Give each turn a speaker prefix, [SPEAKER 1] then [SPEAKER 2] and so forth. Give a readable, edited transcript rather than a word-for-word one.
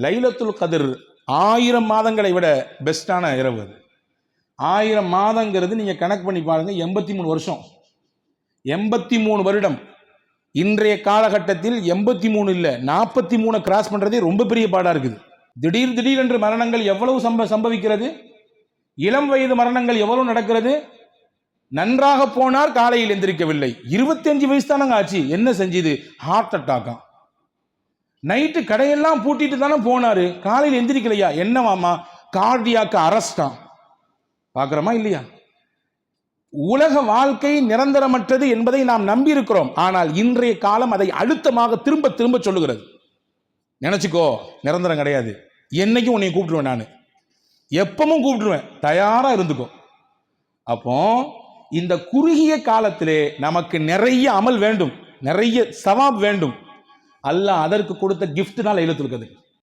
[SPEAKER 1] லைலத்துல் கதிர் 1000 மாதங்களை விட பெஸ்டான இரவு அது. 1000 மாதங்கிறது நீங்க கணக்கு பண்ணி பாருங்க, 83 வருஷம், 83 வருடம். இன்றைய காலகட்டத்தில் 83 இல்ல 43 கிராஸ் பண்றதே ரொம்ப பெரிய பாடா இருக்குது. திடீர் என்று மரணங்கள் எவ்வளவு சம்பவிக்கிறது, இளம் வயது மரணங்கள் எவ்வளவு நடக்கிறது. நன்றாக போனார், காலையில் எந்திரிக்கவில்லை. 25 வயசு தானங்க ஆச்சு, என்ன செஞ்சது, ஹார்ட் அட்டாக்கா. நைட்டு கடையெல்லாம் பூட்டிட்டு தானே போனாரு, காலையில் எந்திரிக்கலையா, என்னவாமா, கார்டியாக்கு அரஸ்டா. பார்க்கிறோமா இல்லையா? உலக வாழ்க்கை நிரந்தரமற்றது என்பதை நாம் நம்பி இருக்கிறோம். ஆனால் இன்றைய காலம் அதை அழுத்தமாக திரும்ப திரும்ப சொல்லுகிறது. நினைச்சுக்கோ, நிரந்தரம் கிடையாது. என்னைக்கும் உன்னை கூப்பிட்டுருவேன், நான் எப்பவும் கூப்பிட்டுருவேன், தயாரா இருந்துக்கோ. அப்போ இந்த குறுகிய காலத்திலே நமக்கு நிறைய அமல் வேண்டும், நிறைய சவாப் வேண்டும். அல்லாஹ் அதற்கு கொடுத்த கிஃப்ட் தான் லைலத்துல் கத்ர்.